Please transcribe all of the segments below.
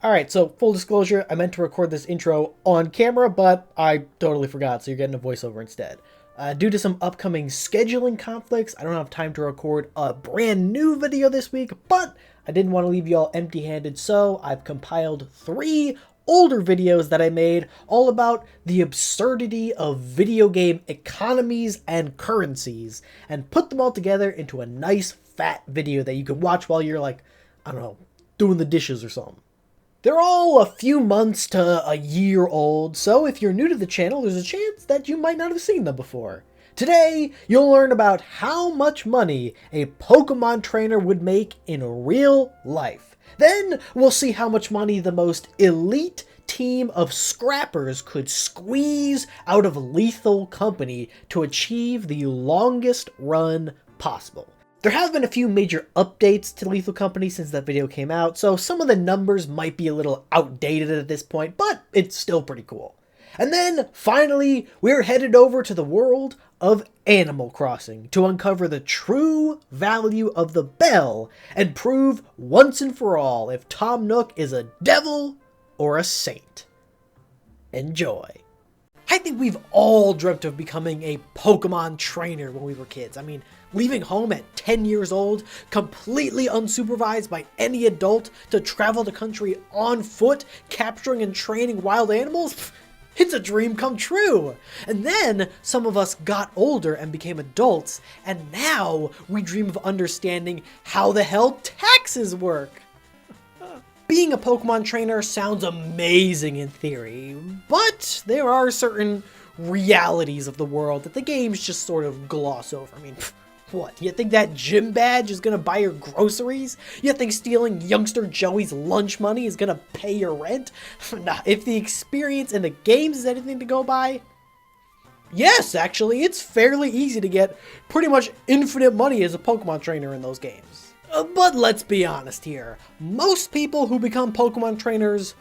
Alright, so full disclosure, I meant to record this intro on camera, but I totally forgot, so you're getting a voiceover instead. Due to some upcoming scheduling conflicts, I don't have time to record a brand new video this week, but I didn't want to leave you all empty-handed, so I've compiled 3 older videos that I made all about the absurdity of video game economies and currencies, and put them all together into a nice fat video that you can watch while you're like, I don't know, doing the dishes or something. They're all a few months to a year old, so if you're new to the channel, there's a chance that you might not have seen them before. Today, you'll learn about how much money a Pokemon trainer would make in real life. Then, we'll see how much money the most elite team of scrappers could squeeze out of Lethal Company to achieve the longest run possible. There have been a few major updates to Lethal Company since that video came out, so some of the numbers might be a little outdated at this point, but it's still pretty cool. And then, finally, we're headed over to the world of Animal Crossing to uncover the true value of the bell and prove once and for all if Tom Nook is a devil or a saint. Enjoy. I think we've all dreamt of becoming a Pokemon trainer when we were kids. I mean, leaving home at 10 years old, completely unsupervised by any adult to travel the country on foot, capturing and training wild animals? It's a dream come true. And then some of us got older and became adults, and now we dream of understanding how the hell taxes work. Being a Pokemon trainer sounds amazing in theory, but there are certain realities of the world that the games just sort of gloss over. I mean, what? You think that gym badge is gonna buy your groceries? You think stealing youngster Joey's lunch money is gonna pay your rent? Nah, if the experience in the games is anything to go by, yes, actually, it's fairly easy to get pretty much infinite money as a Pokemon trainer in those games. But let's be honest here, most people who become Pokemon trainers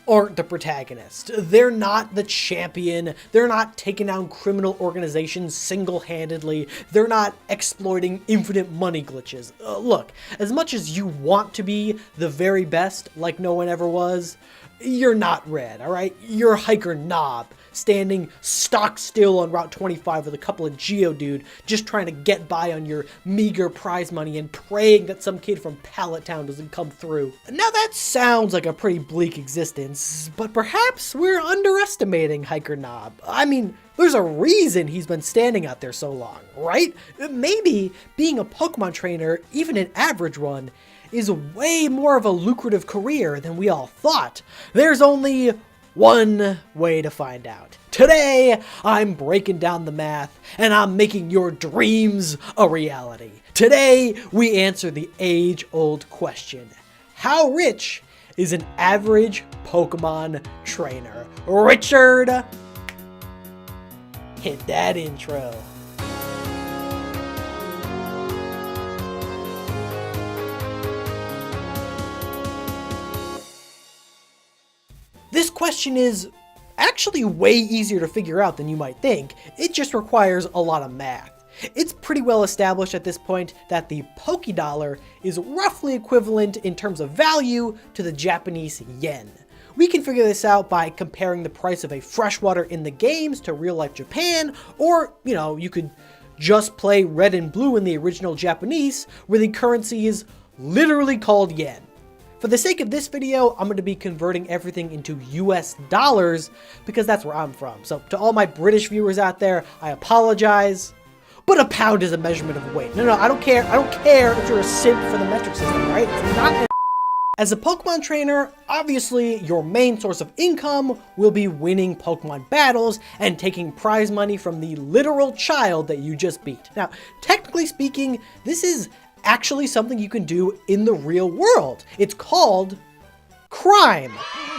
aren't the protagonist. They're not the champion, they're not taking down criminal organizations single-handedly, they're not exploiting infinite money glitches. Look, as much as you want to be the very best like no one ever was, you're not Red, alright? You're Hiker Knob, standing stock still on Route 25 with a couple of Geodude, just trying to get by on your meager prize money and praying that some kid from Pallet Town doesn't come through. Now that sounds like a pretty bleak existence, but perhaps we're underestimating Hiker Knob. I mean, there's a reason he's been standing out there so long, right? Maybe being a Pokemon trainer, even an average one, is way more of a lucrative career than we all thought. There's only one way to find out. Today, I'm breaking down the math, and I'm making your dreams a reality. Today, we answer the age-old question: how rich is an average Pokemon trainer? Richard, hit that intro. This question is actually way easier to figure out than you might think. It just requires a lot of math. It's pretty well established at this point that the Pokédollar is roughly equivalent in terms of value to the Japanese yen. We can figure this out by comparing the price of a freshwater in the games to real-life Japan, or, you know, you could just play Red and Blue in the original Japanese, where the currency is literally called yen. For the sake of this video, I'm going to be converting everything into US dollars because that's where I'm from. So to all my British viewers out there, I apologize, but a pound is a measurement of weight. No, I don't care. I don't care if you're a simp for the metric system, right? It's not. As a Pokemon trainer, obviously your main source of income will be winning Pokemon battles and taking prize money from the literal child that you just beat. Now, technically speaking, this is actually something you can do in the real world. It's called crime.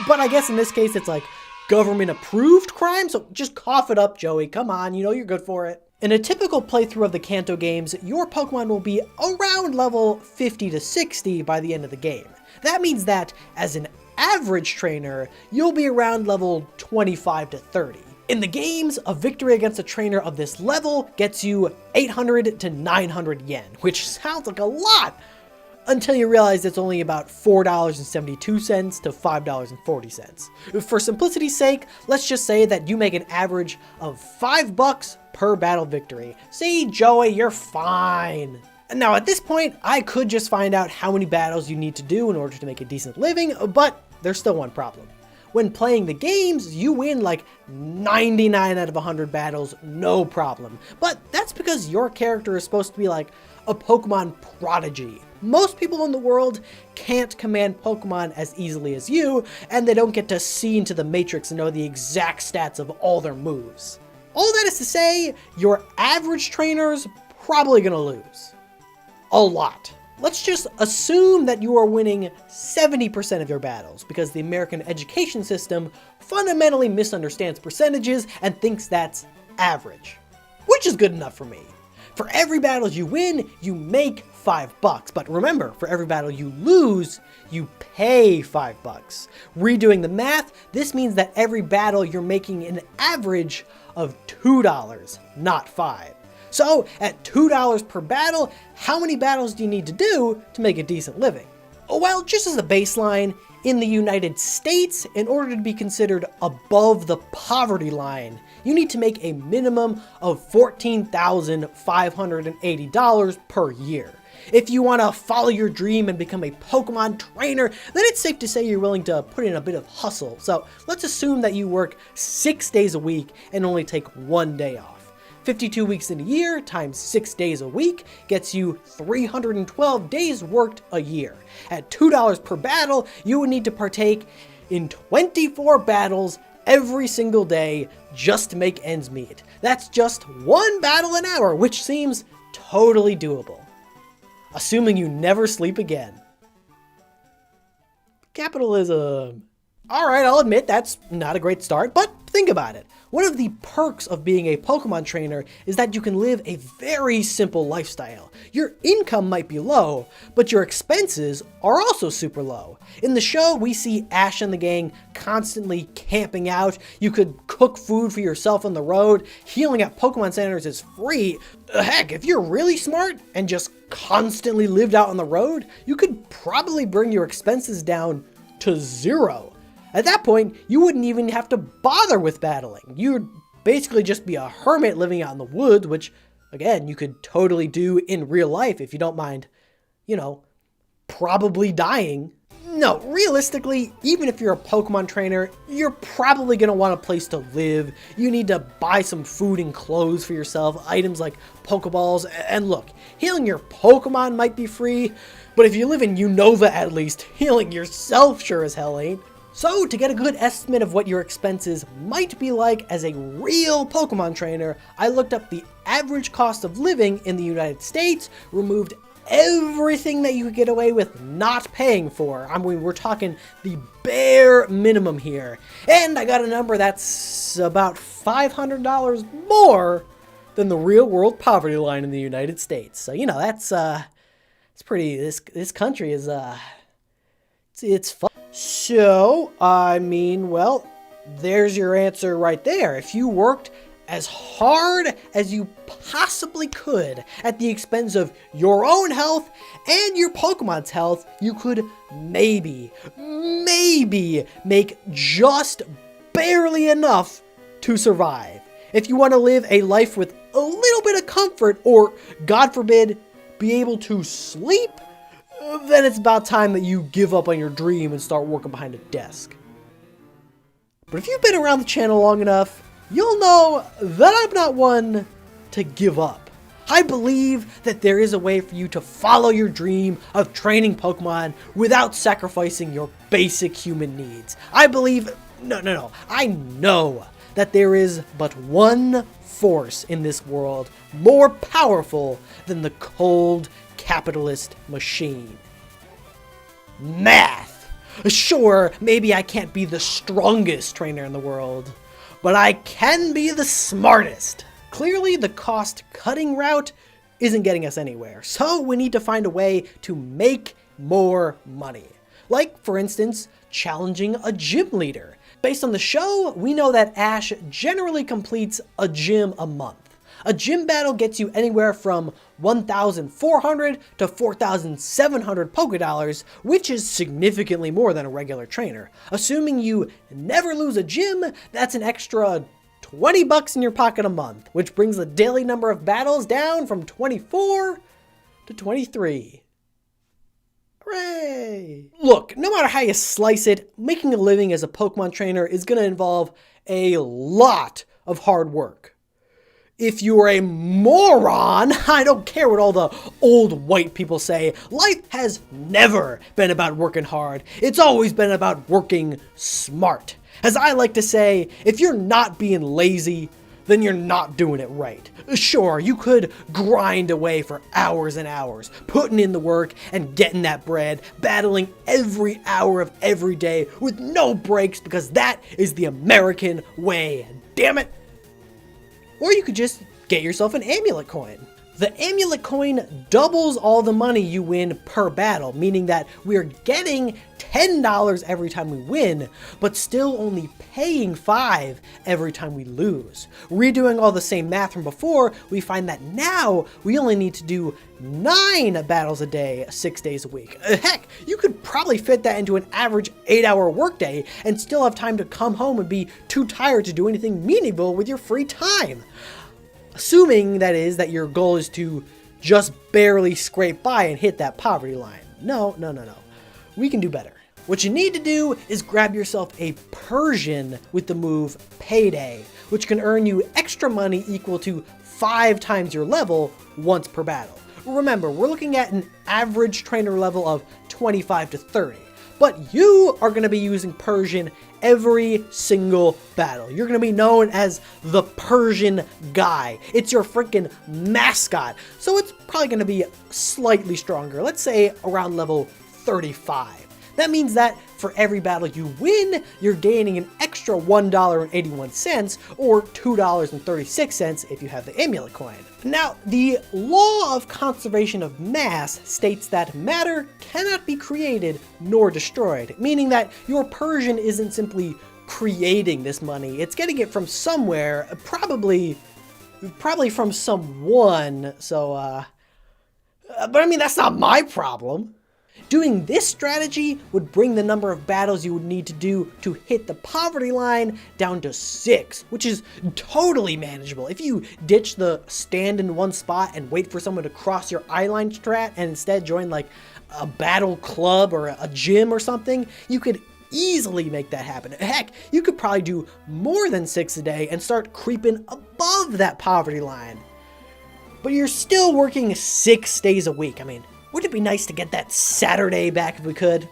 But I guess in this case, it's like government approved crime. So just cough it up, Joey. Come on, you know you're good for it. In a typical playthrough of the Kanto games, your Pokemon will be around level 50 to 60 by the end of the game. That means that as an average trainer, you'll be around level 25 to 30. In the games, a victory against a trainer of this level gets you 800 to 900 yen, which sounds like a lot. until you realize it's only about $4.72 to $5.40. For simplicity's sake, let's just say that you make an average of $5 per battle victory. See, Joey, you're fine. Now at this point, I could just find out how many battles you need to do in order to make a decent living, but there's still one problem. When playing the games, you win like 99 out of 100 battles, no problem. But that's because your character is supposed to be like a Pokemon prodigy. Most people in the world can't command Pokemon as easily as you, and they don't get to see into the Matrix and know the exact stats of all their moves. All that is to say, your average trainer's probably gonna lose. A lot. Let's just assume that you are winning 70% of your battles, because the American education system fundamentally misunderstands percentages and thinks that's average. Which is good enough for me. For every battle you win, you make $5. But remember, for every battle you lose, you pay $5. Redoing the math, this means that every battle you're making an average of $2, not $5. So, at $2 per battle, how many battles do you need to do to make a decent living? Well, just as a baseline, in the United States, in order to be considered above the poverty line, you need to make a minimum of $14,580 per year. If you want to follow your dream and become a Pokemon trainer, then it's safe to say you're willing to put in a bit of hustle. So let's assume that you work 6 days a week and only take 1 day off. 52 weeks in a year times 6 days a week gets you 312 days worked a year. At $2 per battle, you would need to partake in 24 battles every single day just to make ends meet. That's just 1 battle an hour, which seems totally doable. Assuming you never sleep again. Capitalism. Alright, I'll admit that's not a great start, but think about it. One of the perks of being a Pokemon trainer is that you can live a very simple lifestyle. Your income might be low, but your expenses are also super low. In the show, we see Ash and the gang constantly camping out. You could cook food for yourself on the road. Healing at Pokemon centers is free. Heck, if you're really smart and just constantly lived out on the road, you could probably bring your expenses down to 0. At that point, you wouldn't even have to bother with battling. You'd basically just be a hermit living out in the woods, which, again, you could totally do in real life if you don't mind, probably dying. No, realistically, even if you're a Pokemon trainer, you're probably going to want a place to live. You need to buy some food and clothes for yourself, items like Pokeballs. And look, healing your Pokemon might be free, but if you live in Unova at least, healing yourself sure as hell ain't. So, to get a good estimate of what your expenses might be like as a real Pokemon trainer, I looked up the average cost of living in the United States, removed everything that you could get away with not paying for. I mean, we're talking the bare minimum here. And I got a number that's about $500 more than the real world poverty line in the United States. So, that's pretty, this country is, it's fun. So, well, there's your answer right there. If you worked as hard as you possibly could at the expense of your own health and your Pokemon's health, you could maybe make just barely enough to survive. If you want to live a life with a little bit of comfort, or, God forbid, be able to sleep, then it's about time that you give up on your dream and start working behind a desk. But if you've been around the channel long enough, you'll know that I'm not one to give up. I believe that there is a way for you to follow your dream of training Pokemon without sacrificing your basic human needs. I know that there is but one force in this world more powerful than the cold capitalist machine. Math. Sure, maybe I can't be the strongest trainer in the world, but I can be the smartest. Clearly, the cost-cutting route isn't getting us anywhere, so we need to find a way to make more money. Like, for instance, challenging a gym leader. Based on the show, we know that Ash generally completes a gym a month. A gym battle gets you anywhere from 1,400 to 4,700 Poké Dollars, which is significantly more than a regular trainer. Assuming you never lose a gym, that's an extra 20 bucks in your pocket a month, which brings the daily number of battles down from 24 to 23. Hooray! Look, no matter how you slice it, making a living as a Pokemon trainer is going to involve a lot of hard work. If you're a moron, I don't care what all the old white people say, life has never been about working hard. It's always been about working smart. As I like to say, if you're not being lazy, then you're not doing it right. Sure, you could grind away for hours and hours, putting in the work and getting that bread, battling every hour of every day with no breaks because that is the American way. Damn it! Or you could just get yourself an amulet coin. The amulet coin doubles all the money you win per battle, meaning that we're getting $10 every time we win, but still only paying $5 every time we lose. Redoing all the same math from before, we find that now we only need to do 9 battles a day, 6 days a week. Heck, you could probably fit that into an average 8-hour workday and still have time to come home and be too tired to do anything meaningful with your free time. Assuming, that is, that your goal is to just barely scrape by and hit that poverty line. No. We can do better. What you need to do is grab yourself a Persian with the move Payday, which can earn you extra money equal to 5 times your level once per battle. Remember, we're looking at an average trainer level of 25 to 30. But you are going to be using Persian every single battle. You're going to be known as the Persian guy. It's your freaking mascot. So it's probably going to be slightly stronger. Let's say around level 35. That means that for every battle you win, you're gaining an extra $1.81 or $2.36 if you have the amulet coin. Now, the law of conservation of mass states that matter cannot be created nor destroyed, meaning that your Persian isn't simply creating this money, it's getting it from somewhere, probably from someone, so, but I mean, that's not my problem. Doing this strategy would bring the number of battles you would need to do to hit the poverty line down to 6, which is totally manageable. If you ditch the stand in one spot and wait for someone to cross your eyeline strat and instead join like a battle club or a gym or something, you could easily make that happen. Heck, you could probably do more than 6 a day and start creeping above that poverty line. But you're still working 6 days a week. I mean, wouldn't it be nice to get that Saturday back if we could?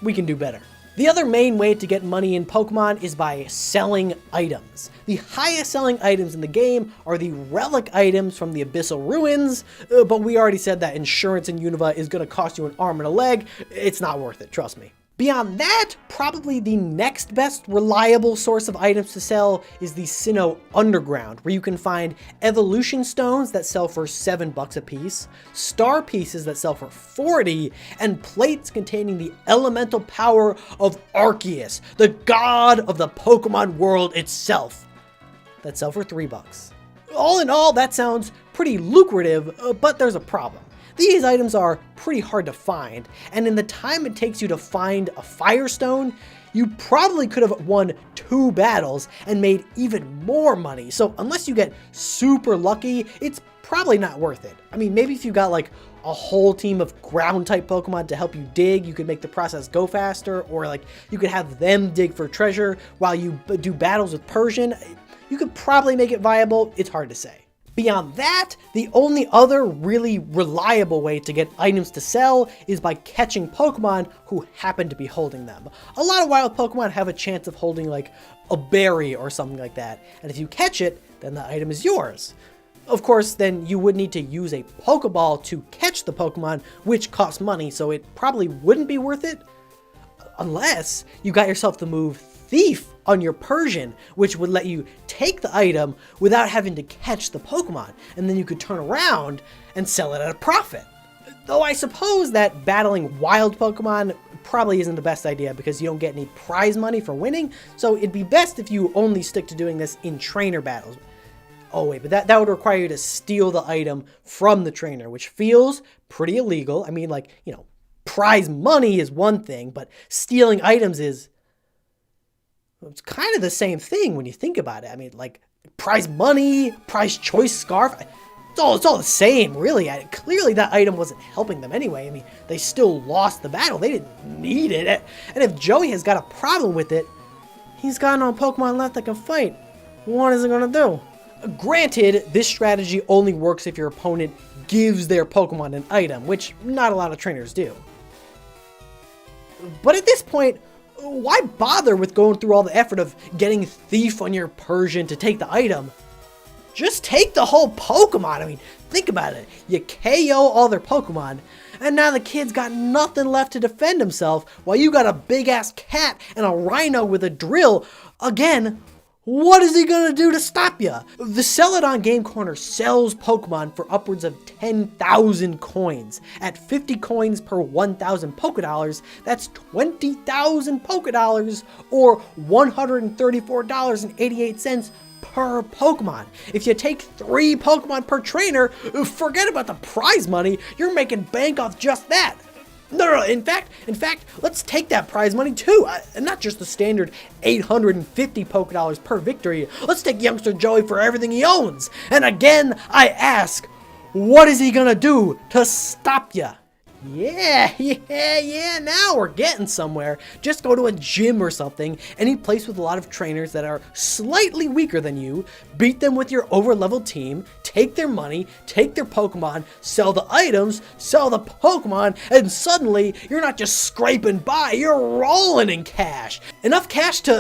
We can do better. The other main way to get money in Pokemon is by selling items. The highest selling items in the game are the relic items from the Abyssal Ruins, but we already said that insurance in Unova is going to cost you an arm and a leg. It's not worth it, trust me. Beyond that, probably the next best reliable source of items to sell is the Sinnoh Underground, where you can find evolution stones that sell for $7 a piece, star pieces that sell for 40, and plates containing the elemental power of Arceus, the god of the Pokemon world itself, that sell for $3. All in all, that sounds pretty lucrative, but there's a problem. These items are pretty hard to find, and in the time it takes you to find a Firestone, you probably could have won 2 battles and made even more money. So unless you get super lucky, it's probably not worth it. I mean, maybe if you got like a whole team of ground type Pokemon to help you dig, you could make the process go faster, or like you could have them dig for treasure while you do battles with Persian. You could probably make it viable. It's hard to say. Beyond that, the only other really reliable way to get items to sell is by catching Pokemon who happen to be holding them. A lot of wild Pokemon have a chance of holding like a berry or something like that, and if you catch it, then the item is yours. Of course, then you would need to use a Pokeball to catch the Pokemon, which costs money, so it probably wouldn't be worth it, unless you got yourself the move Thief on your Persian, which would let you take the item without having to catch the Pokemon, and then you could turn around and sell it at a profit. Though I suppose that battling wild Pokemon probably isn't the best idea because you don't get any prize money for winning, so it'd be best if you only stick to doing this in trainer battles. Oh wait, but that would require you to steal the item from the trainer, which feels pretty illegal. I mean, like, prize money is one thing, but stealing items it's kind of the same thing when you think about it. I mean, like, prize money, prize choice scarf, it's all the same, really. Clearly that item wasn't helping them anyway. I mean, they still lost the battle. They didn't need it. And if Joey has got a problem with it, he's got no Pokemon left that can fight. What is it gonna do? Granted, this strategy only works if your opponent gives their Pokemon an item, which not a lot of trainers do. But at this point, why bother with going through all the effort of getting Thief on your Persian to take the item? Just take the whole Pokemon. I mean, think about it. You KO all their Pokemon, and now the kid's got nothing left to defend himself while you got a big-ass cat and a rhino with a drill. Again, what is he gonna do to stop you? The Celadon Game Corner sells Pokemon for upwards of 10,000 coins. At 50 coins per 1,000 Pokedollars, that's 20,000 Pokedollars, or $134.88 per Pokemon. If you take 3 Pokemon per trainer, forget about the prize money, you're making bank off just that. No, in fact, let's take that prize money too, and not just the standard 850 Pokedollars per victory. Let's take youngster Joey for everything he owns. And again, I ask, what is he gonna do to stop ya? Yeah, now we're getting somewhere. Just go to a gym or something, any place with a lot of trainers that are slightly weaker than you, beat them with your over-leveled team, take their money, take their Pokemon, sell the items, sell the Pokemon, and suddenly you're not just scraping by, you're rolling in cash. Enough cash to,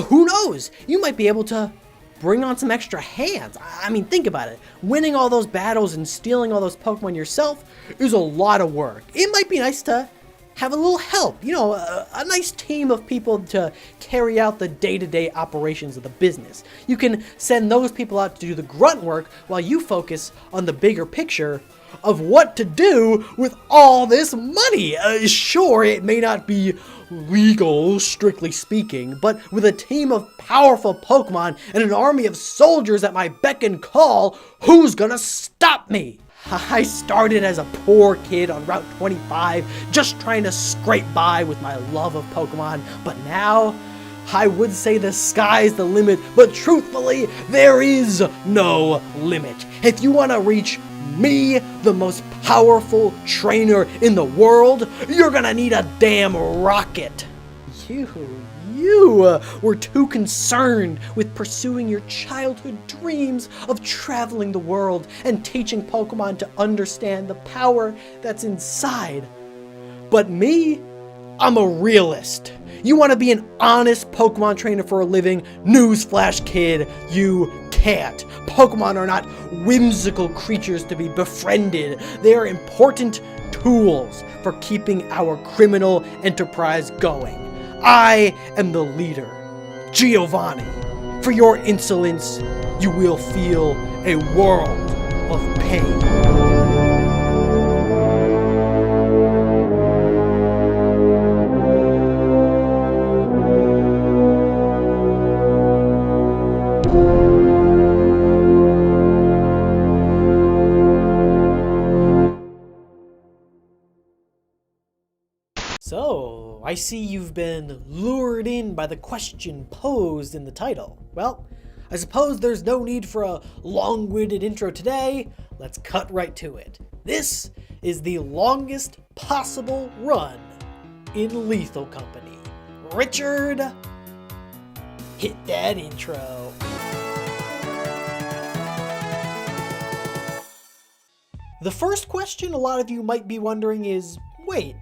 who knows, you might be able to bring on some extra hands. I mean, think about it. Winning all those battles and stealing all those Pokemon yourself is a lot of work. It might be nice to have a little help, a nice team of people to carry out the day-to-day operations of the business. You can send those people out to do the grunt work while you focus on the bigger picture of what to do with all this money. Sure, it may not be legal, strictly speaking, but with a team of powerful Pokemon and an army of soldiers at my beck and call, who's gonna stop me? I started as a poor kid on Route 25, just trying to scrape by with my love of Pokemon, but now, I would say the sky's the limit, but truthfully, there is no limit. If you want to reach me, the most powerful trainer in the world, you're gonna need a damn rocket. You were too concerned with pursuing your childhood dreams of traveling the world and teaching Pokemon to understand the power that's inside. But me, I'm a realist. You want to be an honest Pokemon trainer for a living? Newsflash, kid, you can't. Pokemon are not whimsical creatures to be befriended. They are important tools for keeping our criminal enterprise going. I am the leader, Giovanni. For your insolence, you will feel a world of pain. So, I see you've been lured in by the question posed in the title. Well, I suppose there's no need for a long-winded intro today. Let's cut right to it. This is the longest possible run in Lethal Company. Richard, hit that intro. The first question a lot of you might be wondering is, wait,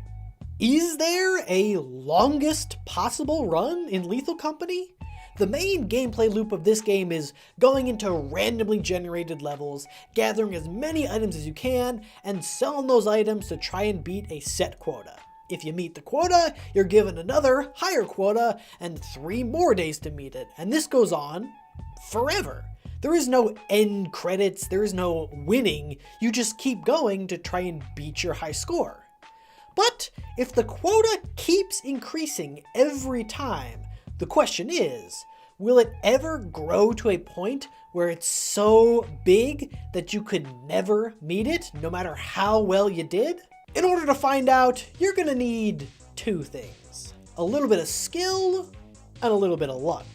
is there a longest possible run in Lethal Company? The main gameplay loop of this game is going into randomly generated levels, gathering as many items as you can, and selling those items to try and beat a set quota. If you meet the quota, you're given another higher quota and 3 more days to meet it, and this goes on forever. There is no end credits, there is no winning, you just keep going to try and beat your high score. But if the quota keeps increasing every time, the question is, will it ever grow to a point where it's so big that you could never meet it, no matter how well you did? In order to find out, you're gonna need two things: a little bit of skill and a little bit of luck.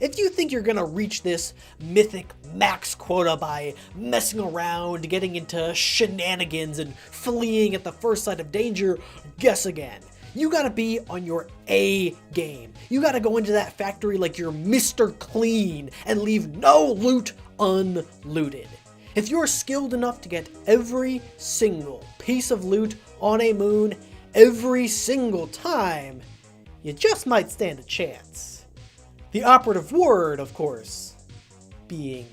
If you think you're gonna reach this mythic max quota by messing around, getting into shenanigans, and fleeing at the first sight of danger, guess again. You gotta be on your A game. You gotta go into that factory like you're Mr. Clean and leave no loot unlooted. If you're skilled enough to get every single piece of loot on a moon every single time, you just might stand a chance. The operative word, of course, being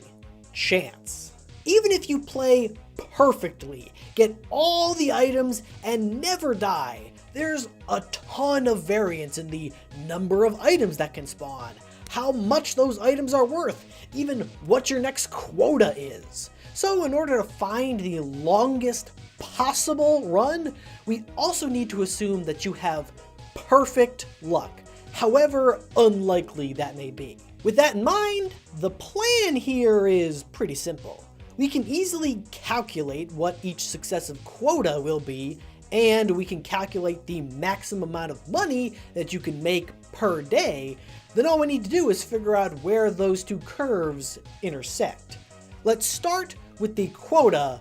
chance. Even if you play perfectly, get all the items, and never die, there's a ton of variance in the number of items that can spawn, how much those items are worth, even what your next quota is. So in order to find the longest possible run, we also need to assume that you have perfect luck, however unlikely that may be. With that in mind, the plan here is pretty simple. We can easily calculate what each successive quota will be, and we can calculate the maximum amount of money that you can make per day. Then all we need to do is figure out where those two curves intersect. Let's start with the quota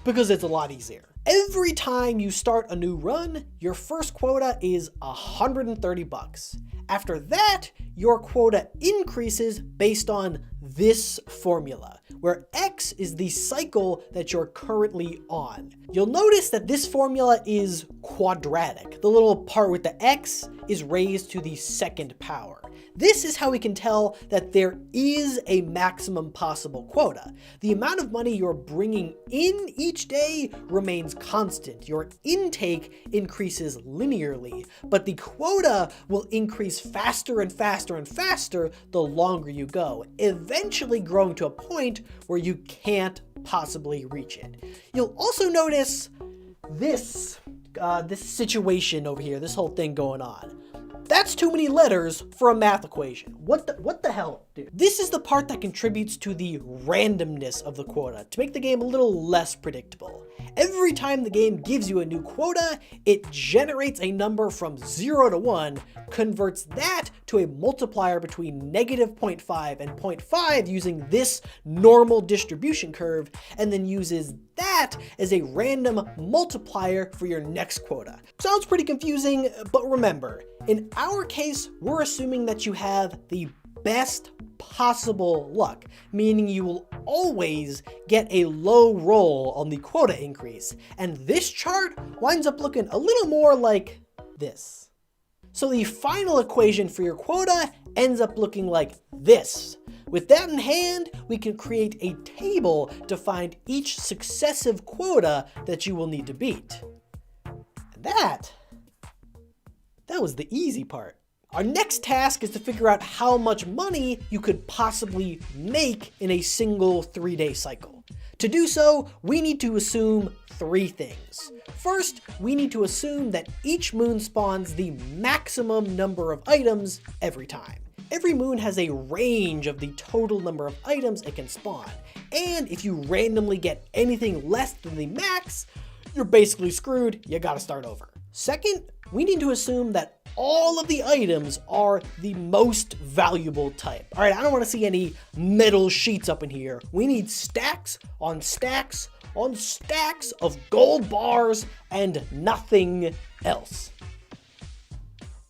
because it's a lot easier. Every time you start a new run, your first quota is 130 bucks. After that, your quota increases based on this formula, where X is the cycle that you're currently on. You'll notice that this formula is quadratic. The little part with the X is raised to the second power. This is how we can tell that there is a maximum possible quota. The amount of money you're bringing in each day remains constant. Your intake increases linearly, but the quota will increase faster and faster and faster the longer you go, eventually growing to a point where you can't possibly reach it. You'll also notice this situation over here, this whole thing going on. That's too many letters for a math equation. What the hell, dude? This is the part that contributes to the randomness of the quota, to make the game a little less predictable. Every time the game gives you a new quota, it generates a number from 0 to 1, converts that to a multiplier between -0.5 and 0.5 using this normal distribution curve, and then uses that as a random multiplier for your next quota. Sounds pretty confusing, but remember, in our case, we're assuming that you have the best possible luck, meaning you will always get a low roll on the quota increase, and this chart winds up looking a little more like this. So the final equation for your quota ends up looking like this. With that in hand, we can create a table to find each successive quota that you will need to beat. And that was the easy part. Our next task is to figure out how much money you could possibly make in a single 3-day cycle. To do so, we need to assume 3 things. First, we need to assume that each moon spawns the maximum number of items every time. Every moon has a range of the total number of items it can spawn, and if you randomly get anything less than the max, you're basically screwed, you gotta start over. Second, we need to assume that all of the items are the most valuable type. All right, I don't want to see any metal sheets up in here. We need stacks on stacks on stacks of gold bars and nothing else.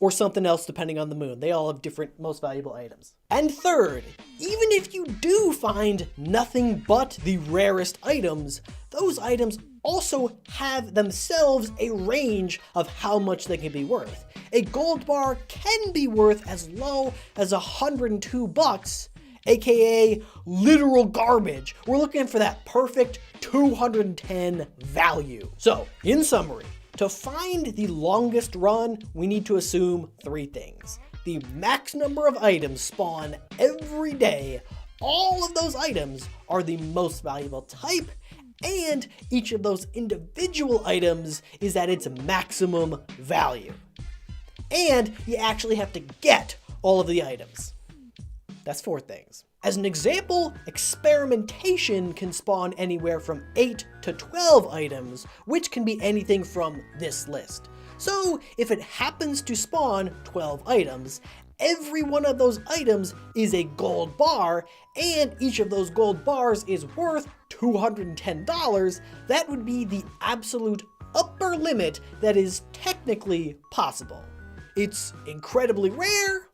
Or something else depending on the moon. They all have different most valuable items. And third, even if you do find nothing but the rarest items, those items also have themselves a range of how much they can be worth. A gold bar can be worth as low as 102 bucks, aka literal garbage. We're looking for that perfect 210 value. So, in summary, to find the longest run, we need to assume 3 things. The max number of items spawn every day, all of those items are the most valuable type, and each of those individual items is at its maximum value. And you actually have to get all of the items. That's 4 things. As an example, experimentation can spawn anywhere from 8 to 12 items, which can be anything from this list. So if it happens to spawn 12 items, every one of those items is a gold bar, and each of those gold bars is worth $210. That would be the absolute upper limit that is technically possible. It's incredibly rare,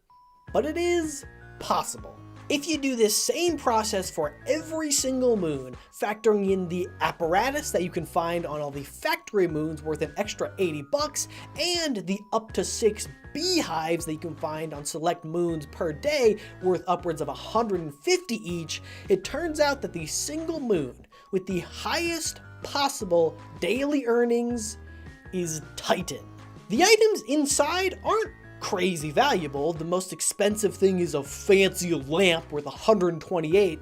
but it is possible. If you do this same process for every single moon, factoring in the apparatus that you can find on all the factory moons worth an extra $80, and the up to 6 beehives that you can find on select moons per day worth upwards of 150 each, it turns out that the single moon with the highest possible daily earnings is Titan. The items inside aren't crazy valuable. The most expensive thing is a fancy lamp worth 128.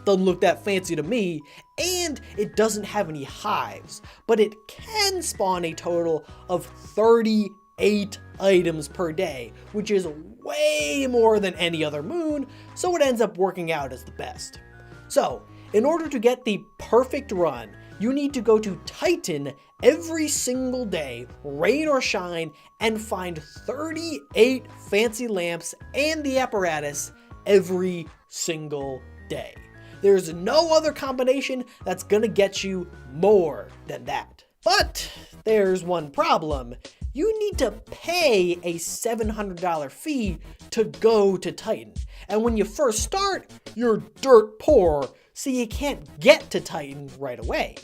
Doesn't look that fancy to me, and it doesn't have any hives, but it can spawn a total of 38 items per day, which is way more than any other moon, so it ends up working out as the best. So, in order to get the perfect run, you need to go to Titan every single day, rain or shine, and find 38 fancy lamps and the apparatus every single day. There's no other combination that's gonna get you more than that. But there's one problem. You need to pay a $700 fee to go to Titan. And when you first start, you're dirt poor, so you can't get to Titan right away.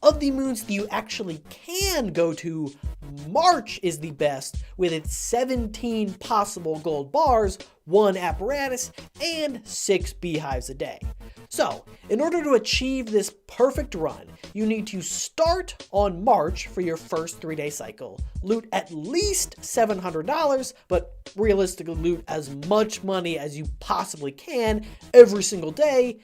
Of the moons that you actually can go to, March is the best with its 17 possible gold bars, 1 apparatus, and 6 beehives a day. So, in order to achieve this perfect run, you need to start on March for your first 3-day cycle, loot at least $700, but realistically loot as much money as you possibly can every single day,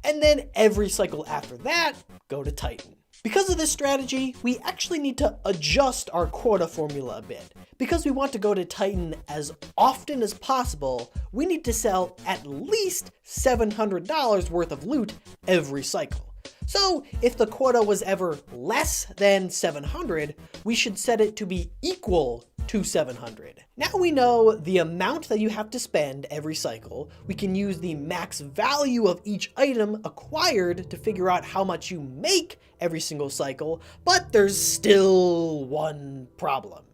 and then every cycle after that, go to Titan. Because of this strategy, we actually need to adjust our quota formula a bit. Because we want to go to Titan as often as possible, we need to sell at least $700 worth of loot every cycle. So if the quota was ever less than 700, we should set it to be equal to 700. Now we know the amount that you have to spend every cycle. We can use the max value of each item acquired to figure out how much you make every single cycle, but there's still one problem.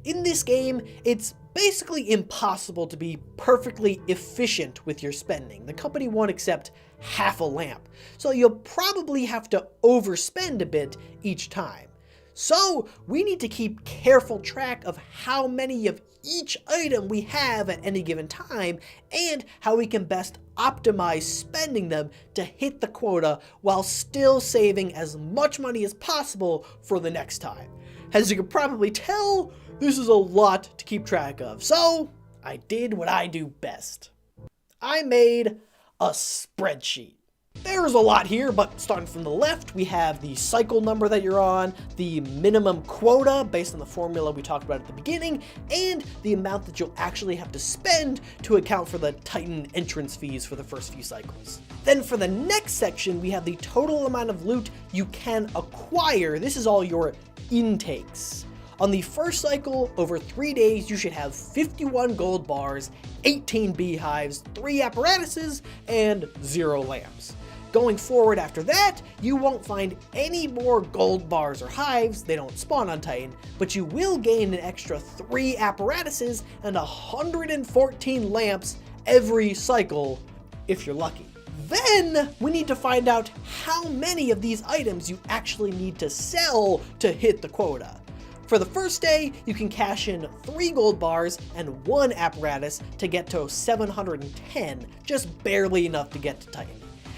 In this game, it's basically impossible to be perfectly efficient with your spending. The company won't accept half a lamp, so you'll probably have to overspend a bit each time. So we need to keep careful track of how many of each item we have at any given time and how we can best optimize spending them to hit the quota while still saving as much money as possible for the next time. As you can probably tell, this is a lot to keep track of, so I did what I do best. I made a spreadsheet. There's a lot here, but starting from the left, we have the cycle number that you're on, the minimum quota based on the formula we talked about at the beginning, and the amount that you'll actually have to spend to account for the Titan entrance fees for the first few cycles. Then for the next section, we have the total amount of loot you can acquire. This is all your intakes. On the first cycle, over 3 days, you should have 51 gold bars, 18 beehives, 3 apparatuses, and 0 lamps. Going forward after that, you won't find any more gold bars or hives, they don't spawn on Titan, but you will gain an extra 3 apparatuses and 114 lamps every cycle, if you're lucky. Then we need to find out how many of these items you actually need to sell to hit the quota. For the first day, you can cash in 3 gold bars and 1 apparatus to get to 710, just barely enough to get to Titan.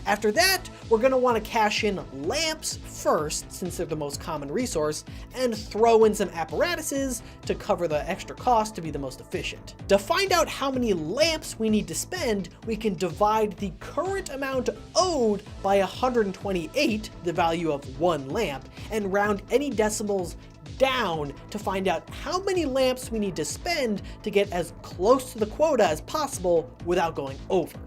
After that, we're going to want to cash in lamps first, since they're the most common resource, and throw in some apparatuses to cover the extra cost to be the most efficient. To find out how many lamps we need to spend, we can divide the current amount owed by 128, the value of 1 lamp, and round any decimals down to find out how many lamps we need to spend to get as close to the quota as possible without going over.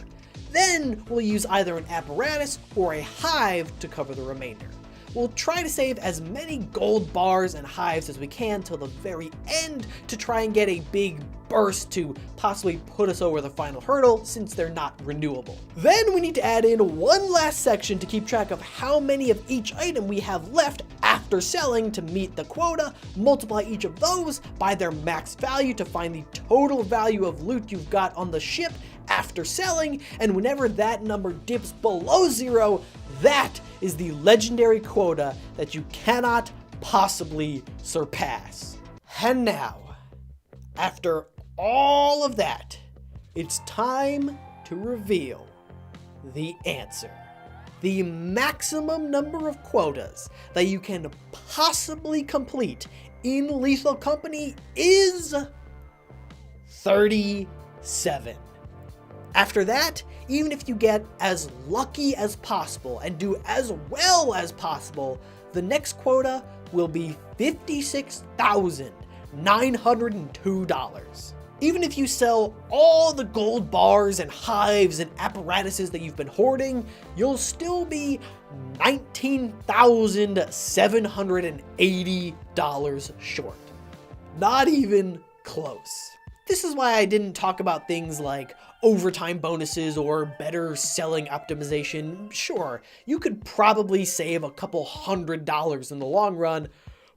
Then we'll use either an apparatus or a hive to cover the remainder. We'll try to save as many gold bars and hives as we can till the very end to try and get a big burst to possibly put us over the final hurdle, since they're not renewable. Then we need to add in one last section to keep track of how many of each item we have left after selling to meet the quota, multiply each of those by their max value to find the total value of loot you've got on the ship after selling, and whenever that number dips below 0, that is the legendary quota that you cannot possibly surpass. And now, after all of that, it's time to reveal the answer. The maximum number of quotas that you can possibly complete in Lethal Company is 37. After that, even if you get as lucky as possible and do as well as possible, the next quota will be $56,902. Even if you sell all the gold bars and hives and apparatuses that you've been hoarding, you'll still be $19,780 short. Not even close. This is why I didn't talk about things like overtime bonuses or better selling optimization. Sure, you could probably save a couple $100 in the long run,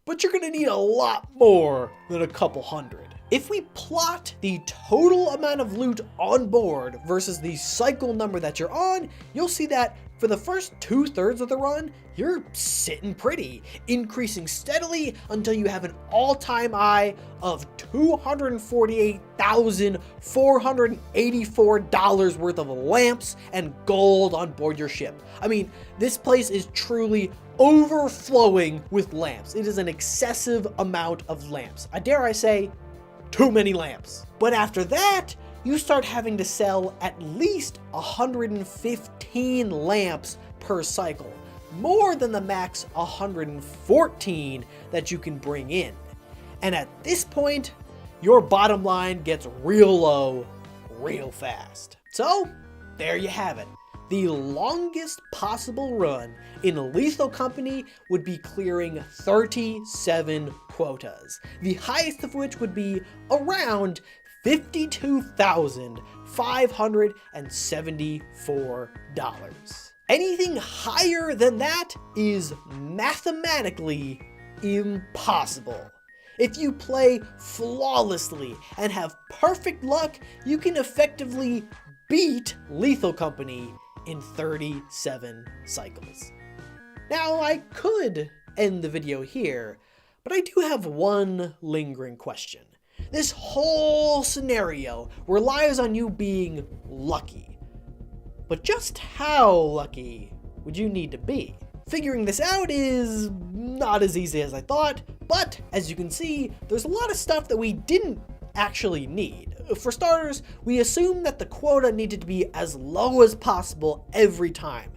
but you're gonna need a lot more than a couple hundred. If we plot the total amount of loot on board versus the cycle number that you're on, you'll see that for the first 2/3 of the run, you're sitting pretty, increasing steadily until you have an all-time high of $248,484 worth of lamps and gold on board your ship. I mean, this place is truly overflowing with lamps. It is an excessive amount of lamps. Dare I say, too many lamps. But after that, you start having to sell at least 115 lamps per cycle, more than the max 114 that you can bring in. And at this point, your bottom line gets real low, real fast. So, there you have it. The longest possible run in Lethal Company would be clearing 37 quotas, the highest of which would be around $52,574. Anything higher than that is mathematically impossible. If you play flawlessly and have perfect luck, you can effectively beat Lethal Company in 37 cycles. Now, I could end the video here, but I do have one lingering question. This whole scenario relies on you being lucky. But just how lucky would you need to be? Figuring this out is not as easy as I thought, but as you can see, there's a lot of stuff that we didn't actually need. For starters, we assumed that the quota needed to be as low as possible every time.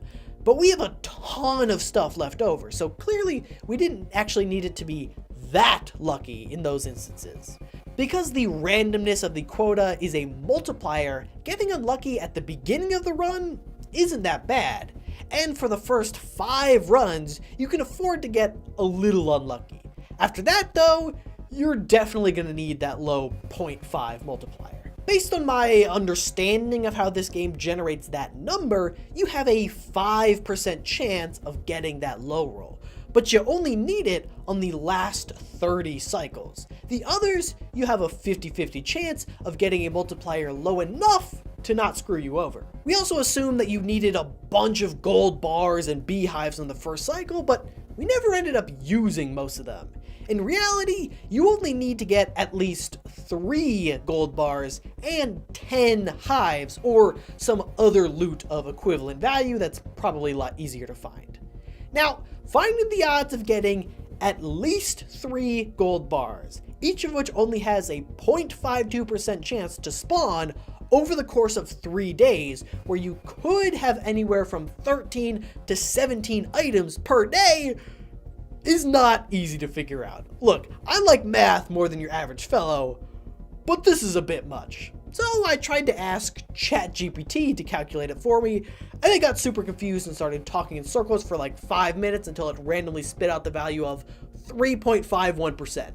But we have a ton of stuff left over, so clearly we didn't actually need it to be that lucky in those instances. Because the randomness of the quota is a multiplier, getting unlucky at the beginning of the run isn't that bad. And for the first 5 runs, you can afford to get a little unlucky. After that though, you're definitely going to need that low 0.5 multiplier. Based on my understanding of how this game generates that number, you have a 5% chance of getting that low roll, but you only need it on the last 30 cycles. The others, you have a 50-50 chance of getting a multiplier low enough to not screw you over. We also assumed that you needed a bunch of gold bars and beehives on the first cycle, but we never ended up using most of them. In reality, you only need to get at least 3 gold bars and 10 hives, or some other loot of equivalent value that's probably a lot easier to find. Now, finding the odds of getting at least 3 gold bars, each of which only has a 0.52% chance to spawn over the course of 3 days, where you could have anywhere from 13 to 17 items per day, is not easy to figure out. Look, I like math more than your average fellow, but this is a bit much. So I tried to ask ChatGPT to calculate it for me, and it got super confused and started talking in circles for like 5 minutes until it randomly spit out the value of 3.51%.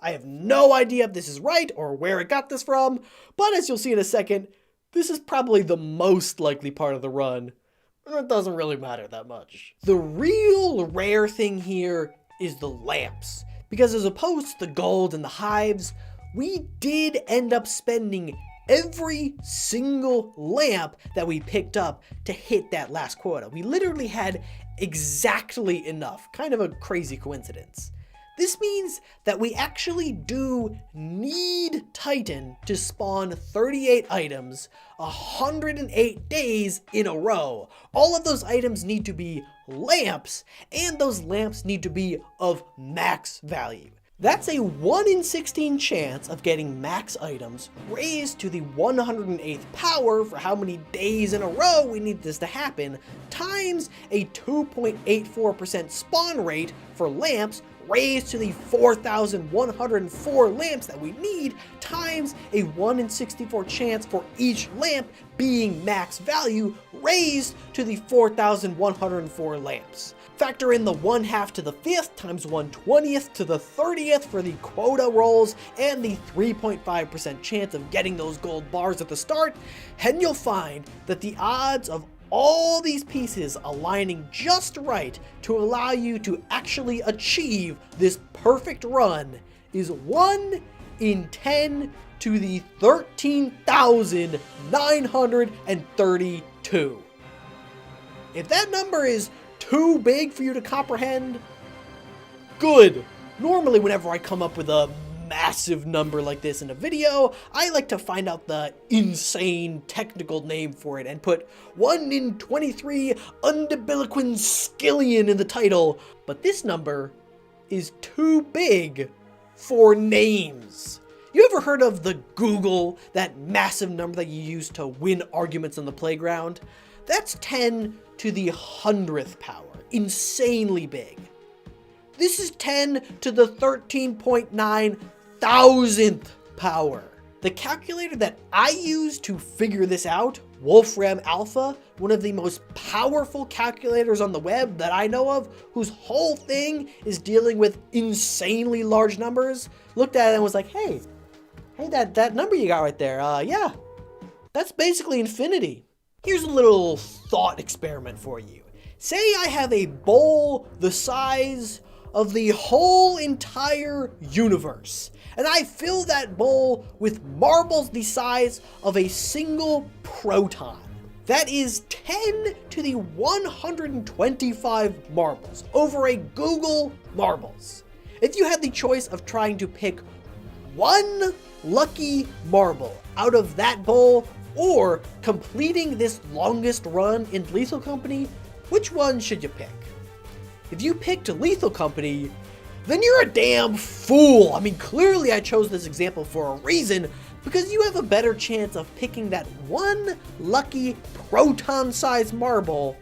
I have no idea if this is right or where it got this from, but as you'll see in a second, this is probably the most likely part of the run. It doesn't really matter that much. The real rare thing here is the lamps, because as opposed to the gold and the hives, we did end up spending every single lamp that we picked up to hit that last quota. We literally had exactly enough. Kind of a crazy coincidence. This means that we actually do need Titan to spawn 38 items 108 days in a row. All of those items need to be lamps, and those lamps need to be of max value. That's a 1 in 16 chance of getting max items raised to the 108th power for how many days in a row we need this to happen, times a 2.84% spawn rate for lamps raised to the 4,104 lamps that we need, times a 1 in 64 chance for each lamp being max value raised to the 4,104 lamps. Factor in the 1/2 to the 5th times 1/20th to the 30th for the quota rolls and the 3.5% chance of getting those gold bars at the start, and you'll find that the odds of all these pieces aligning just right to allow you to actually achieve this perfect run is 1 in 10 to the 13,932. If that number is too big for you to comprehend, good. Normally whenever I come up with a massive number like this in a video, I like to find out the insane technical name for it and put 1 in 23 undebiliquin skillion in the title, but this number is too big for names. You ever heard of the Google, that massive number that you use to win arguments on the playground? That's 10 to the 100th power, insanely big. This is 10 to the 13.9 thousandth power. The calculator that I use to figure this out, Wolfram Alpha, one of the most powerful calculators on the web that I know of, whose whole thing is dealing with insanely large numbers, looked at it and was like, hey, that number you got right there, yeah, that's basically infinity. Here's a little thought experiment for you. Say I have a bowl the size of the whole entire universe, and I fill that bowl with marbles the size of a single proton. That is 10 to the 125 marbles over a Google Marbles. If you had the choice of trying to pick one lucky marble out of that bowl or completing this longest run in Lethal Company, which one should you pick? If you picked Lethal Company, then you're a damn fool. I mean, clearly I chose this example for a reason, because you have a better chance of picking that one lucky proton-sized marble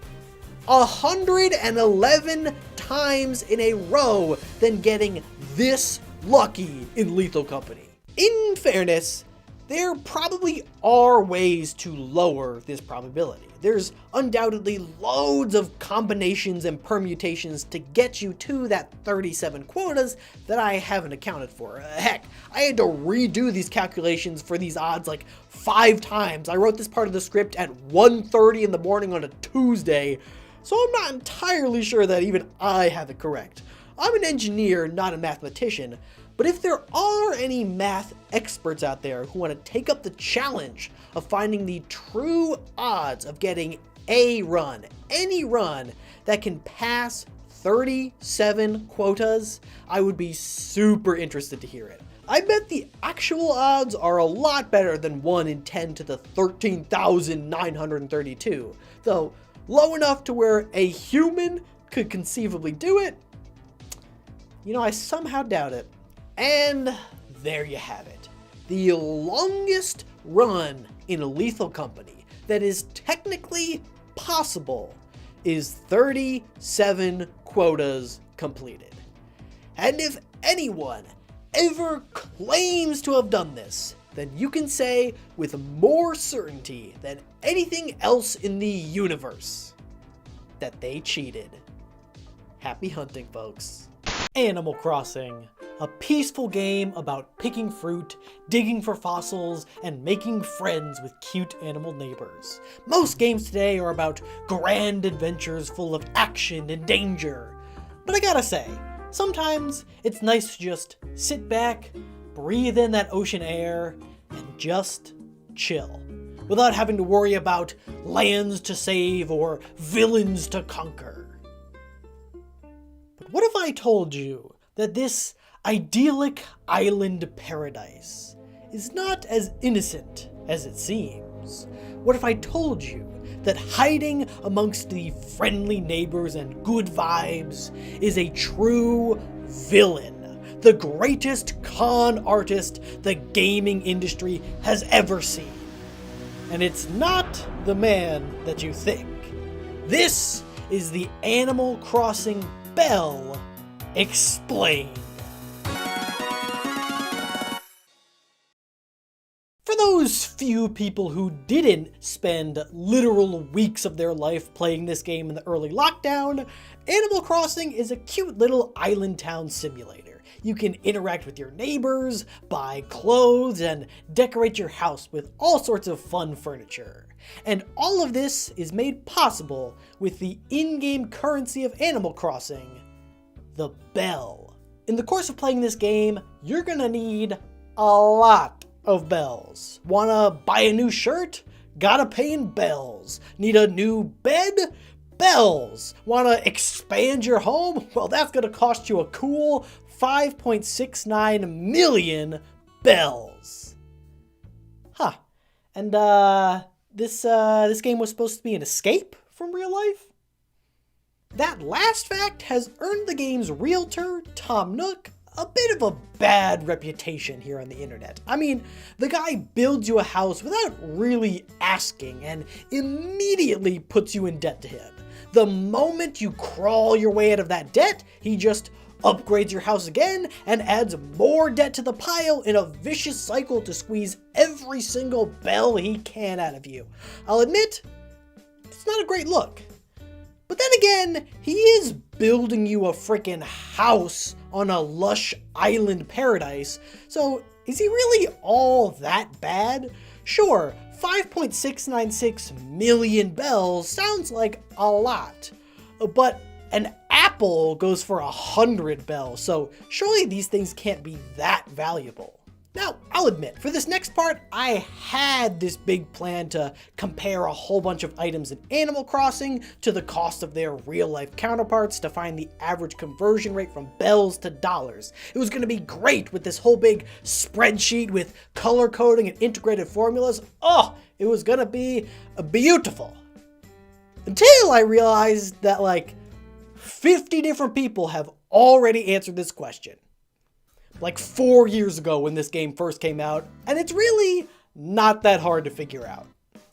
111 times in a row than getting this lucky in Lethal Company. In fairness, there probably are ways to lower this probability. There's undoubtedly loads of combinations and permutations to get you to that 37 quotas that I haven't accounted for. Heck, I had to redo these calculations for these odds like 5 times. I wrote this part of the script at 1:30 in the morning on a Tuesday, so I'm not entirely sure that even I have it correct. I'm an engineer, not a mathematician, but if there are any math experts out there who want to take up the challenge of finding the true odds of getting a run, any run, that can pass 37 quotas, I would be super interested to hear it. I bet the actual odds are a lot better than 1 in 10 to the 13,932, though low enough to where a human could conceivably do it. You know, I somehow doubt it. And there you have it. The longest run in a Lethal Company that is technically possible is 37 quotas completed. And if anyone ever claims to have done this, then you can say with more certainty than anything else in the universe that they cheated. Happy hunting, folks. Animal Crossing, a peaceful game about picking fruit, digging for fossils, and making friends with cute animal neighbors. Most games today are about grand adventures full of action and danger. But I gotta say, sometimes it's nice to just sit back, breathe in that ocean air, and just chill, without having to worry about lands to save or villains to conquer. But what if I told you that this idyllic island paradise is not as innocent as it seems? What if I told you that hiding amongst the friendly neighbors and good vibes is a true villain, the greatest con artist the gaming industry has ever seen? And it's not the man that you think. This is the Animal Crossing Belle Explained. For those few people who didn't spend literal weeks of their life playing this game in the early lockdown, Animal Crossing is a cute little island town simulator. You can interact with your neighbors, buy clothes, and decorate your house with all sorts of fun furniture. And all of this is made possible with the in-game currency of Animal Crossing, the Belle. In the course of playing this game, you're gonna need a lot of bells. Wanna buy a new shirt? Gotta pay in bells. Need a new bed? Bells. Wanna expand your home? Well, that's gonna cost you a cool 5.69 million bells. Huh. And this game was supposed to be an escape from real life? That last fact has earned the game's realtor, Tom Nook, a bit of a bad reputation here on the internet. I mean, the guy builds you a house without really asking and immediately puts you in debt to him. The moment you crawl your way out of that debt, he just upgrades your house again and adds more debt to the pile in a vicious cycle to squeeze every single bell he can out of you. I'll admit, it's not a great look. But then again, he is building you a freaking house on a lush island paradise, so is he really all that bad? Sure, 5.696 million bells sounds like a lot, but an apple goes for 100 bells, so surely these things can't be that valuable. Now, I'll admit, for this next part, I had this big plan to compare a whole bunch of items in Animal Crossing to the cost of their real-life counterparts to find the average conversion rate from bells to dollars. It was going to be great with this whole big spreadsheet with color coding and integrated formulas. Oh, it was going to be beautiful. Until I realized that like 50 different people have already answered this question. Like 4 years ago when this game first came out, and it's really not that hard to figure out.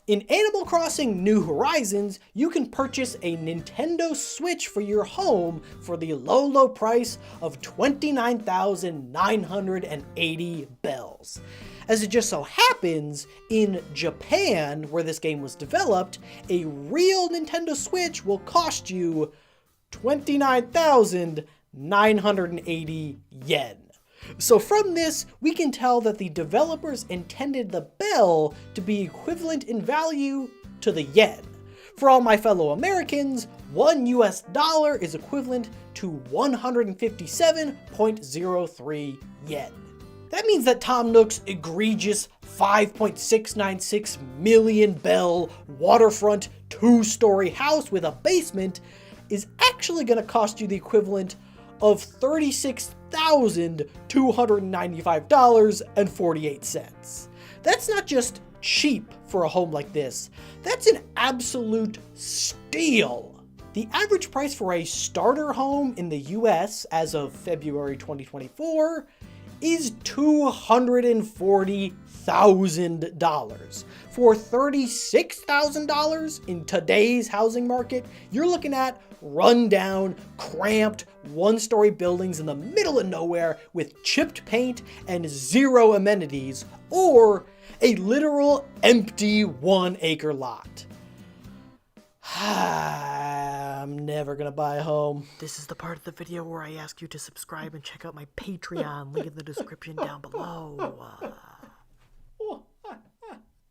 In Animal Crossing New Horizons, you can purchase a Nintendo Switch for your home for the low price of 29,980 bells. As it just so happens, in Japan, where this game was developed, a real Nintendo Switch will cost you 29,980 yen. So from this, we can tell that the developers intended the bell to be equivalent in value to the yen. For all my fellow Americans, $1 is equivalent to 157.03 yen. That means that Tom Nook's egregious 5.696 million bell waterfront 2-story house with a basement is actually going to cost you the equivalent of $36,295.48. That's not just cheap for a home like this, that's an absolute steal. The average price for a starter home in the US as of February 2024 is $240,000. For $36,000 in today's housing market, you're looking at rundown, cramped, one-story buildings in the middle of nowhere with chipped paint and zero amenities, or a literal empty 1-acre lot. I'm never gonna buy a home. This is the part of the video where I ask you to subscribe and check out my Patreon, link in the description down below.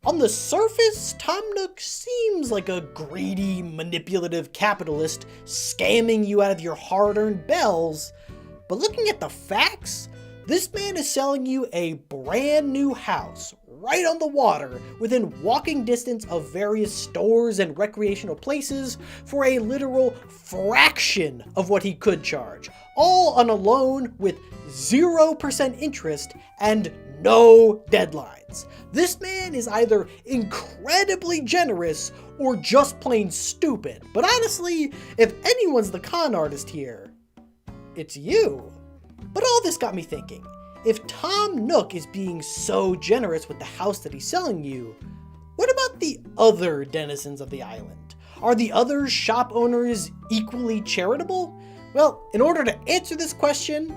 On the surface, Tom Nook seems like a greedy, manipulative capitalist scamming you out of your hard-earned bells, but looking at the facts, this man is selling you a brand new house right on the water within walking distance of various stores and recreational places for a literal fraction of what he could charge, all on a loan with 0% interest and no deadlines. This man is either incredibly generous or just plain stupid. But honestly, if anyone's the con artist here, it's you. But all this got me thinking, if Tom Nook is being so generous with the house that he's selling you, what about the other denizens of the island? Are the other shop owners equally charitable? Well, in order to answer this question,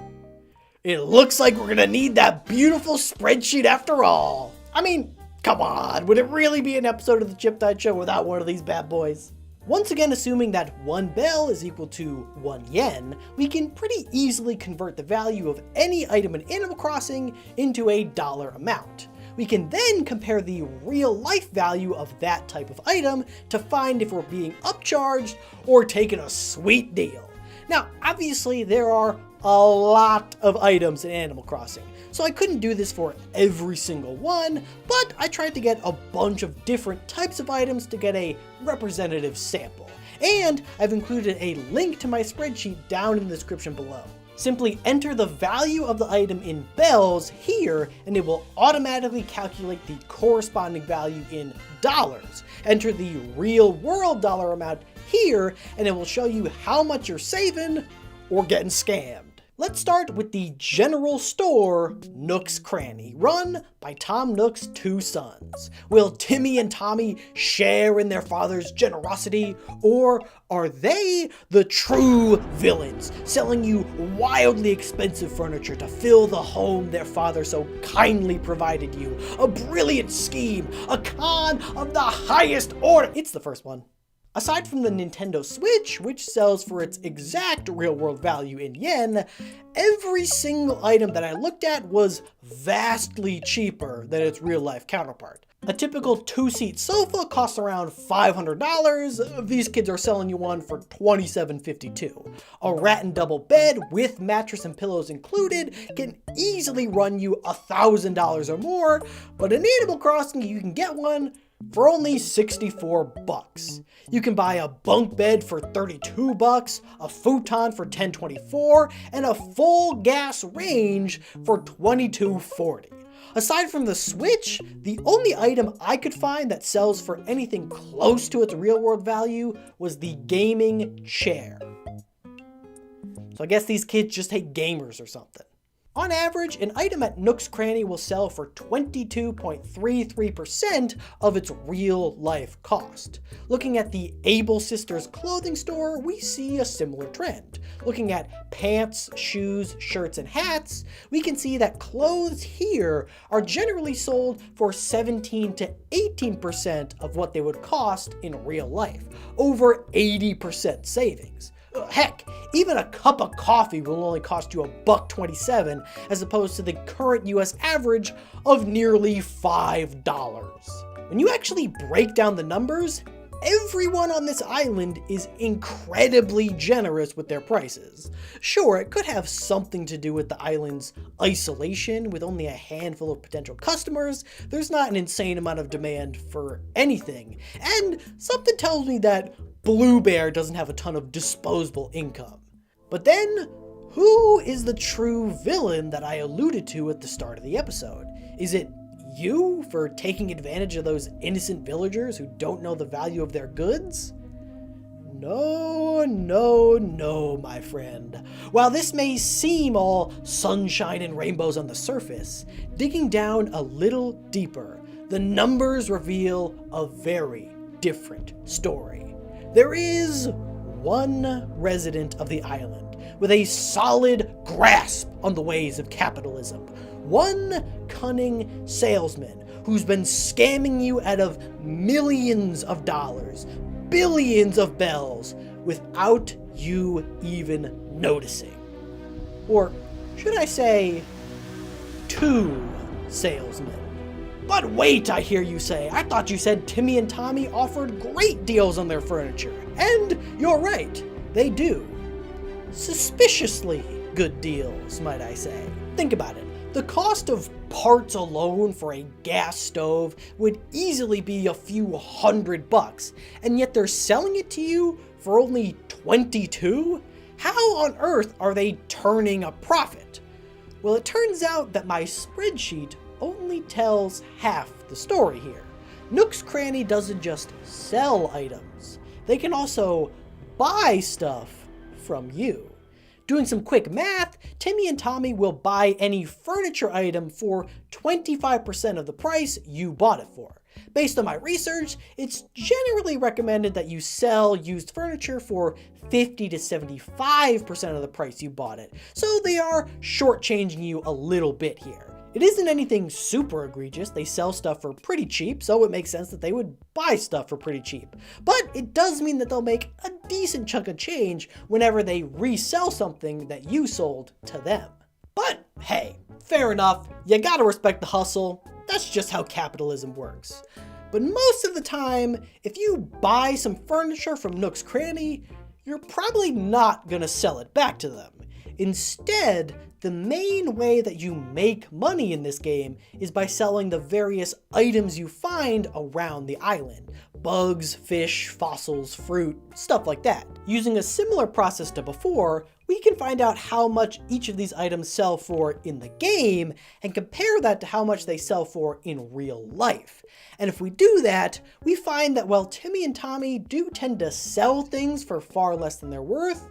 it looks like we're gonna need that beautiful spreadsheet after all. I mean, come on, would it really be an episode of the Chip Tide Show without one of these bad boys? Once again, assuming that 1 bell is equal to 1 yen, we can pretty easily convert the value of any item in Animal Crossing into a dollar amount. We can then compare the real life value of that type of item to find if we're being upcharged or taking a sweet deal. Now, obviously there are a lot of items in Animal Crossing, so I couldn't do this for every single one, but I tried to get a bunch of different types of items to get a representative sample. And I've included a link to my spreadsheet down in the description below. Simply enter the value of the item in bells here, and it will automatically calculate the corresponding value in dollars. Enter the real world dollar amount here, and it will show you how much you're saving or getting scammed. Let's start with the general store, Nook's Cranny, run by Tom Nook's 2 sons. Will Timmy and Tommy share in their father's generosity, or are they the true villains, selling you wildly expensive furniture to fill the home their father so kindly provided you? A brilliant scheme, a con of the highest order. It's the first one. Aside from the Nintendo Switch, which sells for its exact real-world value in yen, every single item that I looked at was vastly cheaper than its real-life counterpart. A typical 2-seat sofa costs around $500. These kids are selling you one for $27.52. A rat and double bed with mattress and pillows included can easily run you $1,000 or more, but in Animal Crossing you can get one for only 64 bucks. You can buy a bunk bed for 32 bucks, a futon for 10.24, and a full gas range for 22.40. Aside from the Switch, the only item I could find that sells for anything close to its real world value was the gaming chair. So I guess these kids just hate gamers or something. On average, an item at Nook's Cranny will sell for 22.33% of its real-life cost. Looking at the Able Sisters clothing store, we see a similar trend. Looking at pants, shoes, shirts, and hats, we can see that clothes here are generally sold for 17 to 18% of what they would cost in real life, over 80% savings. Heck, even a cup of coffee will only cost you $1.27 as opposed to the current US average of nearly $5. When you actually break down the numbers, everyone on this island is incredibly generous with their prices. Sure, it could have something to do with the island's isolation with only a handful of potential customers. There's not an insane amount of demand for anything. And something tells me that Blue Bear doesn't have a ton of disposable income. But then, who is the true villain that I alluded to at the start of the episode? Is it you for taking advantage of those innocent villagers who don't know the value of their goods? No, my friend. While this may seem all sunshine and rainbows on the surface, digging down a little deeper, the numbers reveal a very different story. There is one resident of the island with a solid grasp on the ways of capitalism. One cunning salesman who's been scamming you out of millions of dollars, billions of bells, without you even noticing. Or should I say, two salesmen. But wait, I hear you say. I thought you said Timmy and Tommy offered great deals on their furniture. And you're right, they do. Suspiciously good deals, might I say. Think about it. The cost of parts alone for a gas stove would easily be a few $100, and yet they're selling it to you for only $22? How on earth are they turning a profit? Well, it turns out that my spreadsheet only tells half the story here. Nook's Cranny doesn't just sell items, they can also buy stuff from you. Doing some quick math, Timmy and Tommy will buy any furniture item for 25% of the price you bought it for. Based on my research, it's generally recommended that you sell used furniture for 50 to 75% of the price you bought it, so they are shortchanging you a little bit here. It isn't anything super egregious. They sell stuff for pretty cheap, so it makes sense that they would buy stuff for pretty cheap. But it does mean that they'll make a decent chunk of change whenever they resell something that you sold to them. But hey, fair enough. You gotta respect the hustle. That's just how capitalism works. But most of the time, if you buy some furniture from Nook's Cranny, you're probably not gonna sell it back to them. Instead, the main way that you make money in this game is by selling the various items you find around the island. Bugs, fish, fossils, fruit, stuff like that. Using a similar process to before, we can find out how much each of these items sell for in the game and compare that to how much they sell for in real life. And if we do that, we find that while Timmy and Tommy do tend to sell things for far less than they're worth,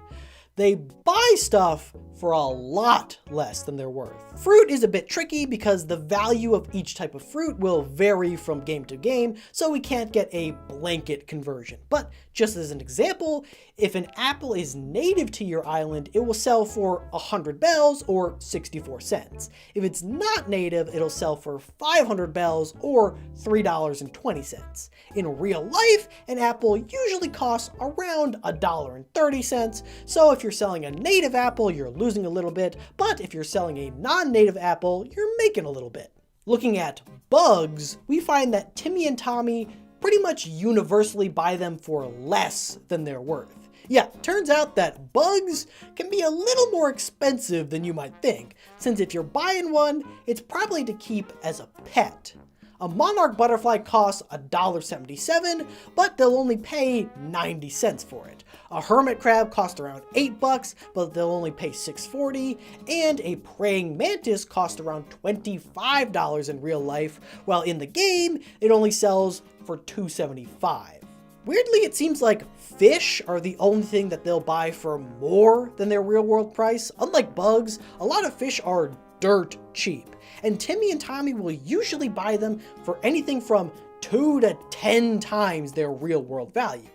they buy stuff for a lot less than they're worth. Fruit is a bit tricky because the value of each type of fruit will vary from game to game, so we can't get a blanket conversion. But just as an example, if an apple is native to your island, it will sell for 100 bells or 64 cents. If it's not native, it'll sell for 500 bells or $3.20. In real life, an apple usually costs around $1.30, so if you're selling a native apple, you're losing a little bit, but if you're selling a non-native apple, you're making a little bit. Looking at bugs, we find that Timmy and Tommy pretty much universally buy them for less than they're worth. Yeah, turns out that bugs can be a little more expensive than you might think, since if you're buying one, it's probably to keep as a pet. A monarch butterfly costs $1.77, but they'll only pay 90 cents for it. A hermit crab costs around $8, but they'll only pay $6.40, and a praying mantis costs around $25 in real life, while in the game, it only sells for $2.75. Weirdly, it seems like fish are the only thing that they'll buy for more than their real world price. Unlike bugs, a lot of fish are dirt cheap, and Timmy and Tommy will usually buy them for anything from 2 to 10 times their real world value.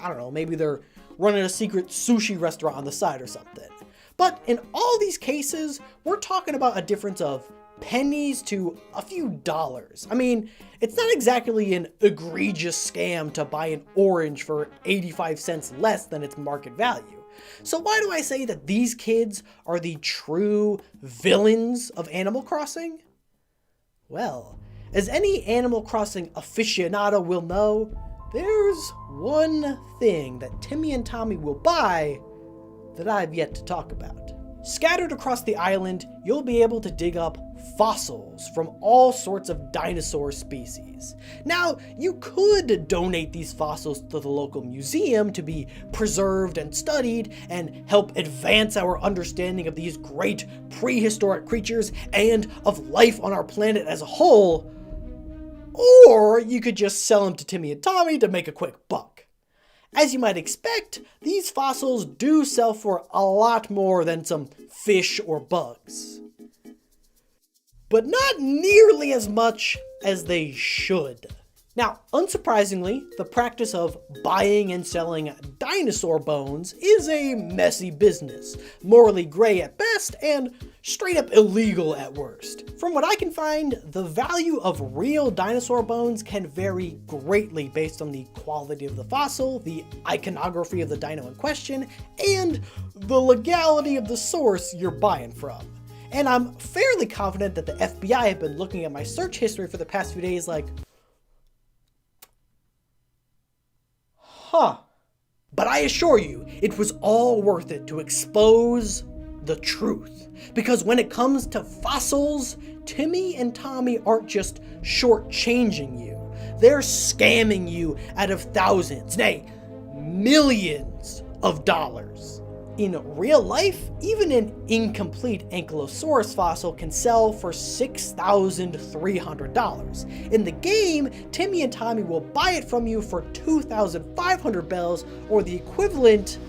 I don't know, maybe they're running a secret sushi restaurant on the side or something. But in all these cases, we're talking about a difference of pennies to a few dollars. I mean, it's not exactly an egregious scam to buy an orange for 85 cents less than its market value. So why do I say that these kids are the true villains of Animal Crossing? Well, as any Animal Crossing aficionado will know, there's one thing that Timmy and Tommy will buy that I've yet to talk about. Scattered across the island, you'll be able to dig up fossils from all sorts of dinosaur species. Now, you could donate these fossils to the local museum to be preserved and studied and help advance our understanding of these great prehistoric creatures and of life on our planet as a whole. Or you could just sell them to Timmy and Tommy to make a quick buck. As you might expect, these fossils do sell for a lot more than some fish or bugs. But not nearly as much as they should. Now, unsurprisingly, the practice of buying and selling dinosaur bones is a messy business, morally gray at best and straight up illegal at worst. From what I can find, the value of real dinosaur bones can vary greatly based on the quality of the fossil, the iconography of the dino in question, and the legality of the source you're buying from. And I'm fairly confident that the FBI have been looking at my search history for the past few days like, but I assure you, it was all worth it to expose the truth. Because when it comes to fossils, Timmy and Tommy aren't just shortchanging you. They're scamming you out of thousands, nay, millions of dollars. In real life, even an incomplete Ankylosaurus fossil can sell for $6,300. In the game, Timmy and Tommy will buy it from you for 2,500 bells, or the equivalent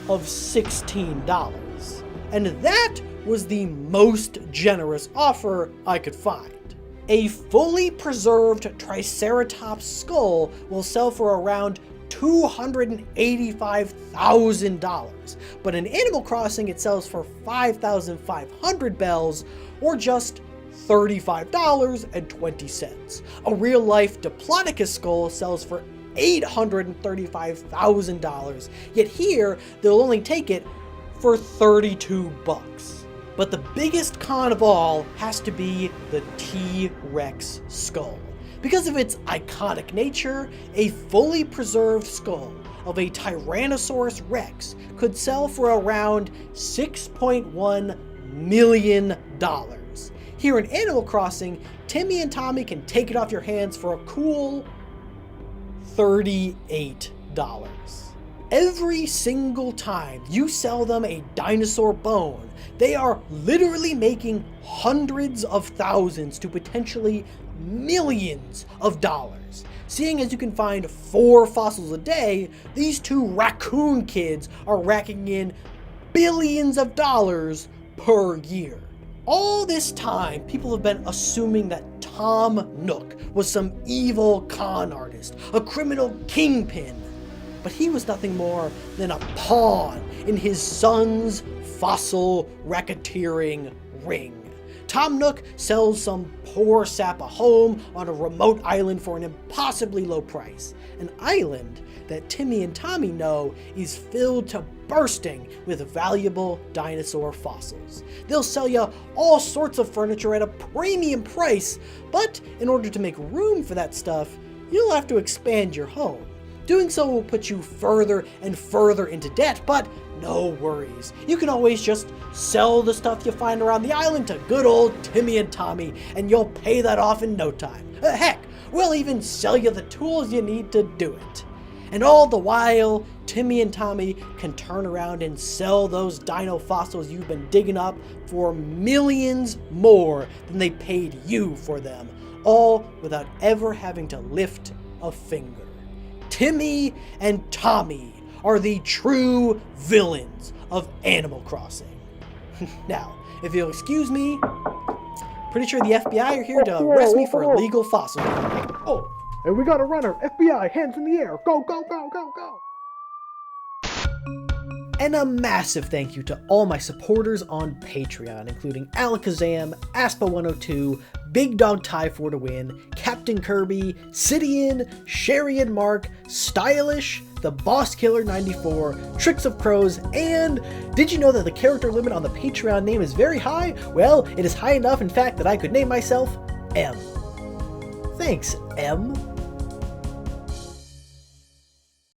of $16. And that was the most generous offer I could find. A fully preserved Triceratops skull will sell for around $285,000, but in Animal Crossing it sells for 5,500 bells, or just $35.20. A real-life Diplodocus skull sells for $835,000, yet here they'll only take it for $32. But the biggest con of all has to be the T-Rex skull. Because of its iconic nature, a fully preserved skull of a Tyrannosaurus Rex could sell for around $6.1 million. Here in Animal Crossing, Timmy and Tommy can take it off your hands for a cool $38. Every single time you sell them a dinosaur bone, they are literally making hundreds of thousands to potentially millions of dollars. Seeing as you can find 4 fossils a day, these 2 raccoon kids are racking in billions of dollars per year. All this time, people have been assuming that Tom Nook was some evil con artist, a criminal kingpin. But he was nothing more than a pawn in his son's fossil racketeering ring. Tom Nook sells some poor sap a home on a remote island for an impossibly low price. An island that Timmy and Tommy know is filled to bursting with valuable dinosaur fossils. They'll sell you all sorts of furniture at a premium price, but in order to make room for that stuff, you'll have to expand your home. Doing so will put you further and further into debt, but no worries. You can always just sell the stuff you find around the island to good old Timmy and Tommy, and you'll pay that off in no time. Heck, we'll even sell you the tools you need to do it. And all the while, Timmy and Tommy can turn around and sell those dino fossils you've been digging up for millions more than they paid you for them, all without ever having to lift a finger. Timmy and Tommy are the true villains of Animal Crossing. Now, if you'll excuse me, pretty sure the FBI are here to arrest me for illegal fossil hunting. Oh, and we got a runner. FBI, hands in the air. Go, go, go, go, go. And a massive thank you to all my supporters on Patreon, including Alakazam, Aspa102, Big Dog Tie 4 to Win, Captain Kirby, Sidian, Sherry and Mark, Stylish, The Boss Killer 94, Tricks of Crows, and did you know that the character limit on the Patreon name is very high? Well, it is high enough, in fact, that I could name myself M. Thanks, M.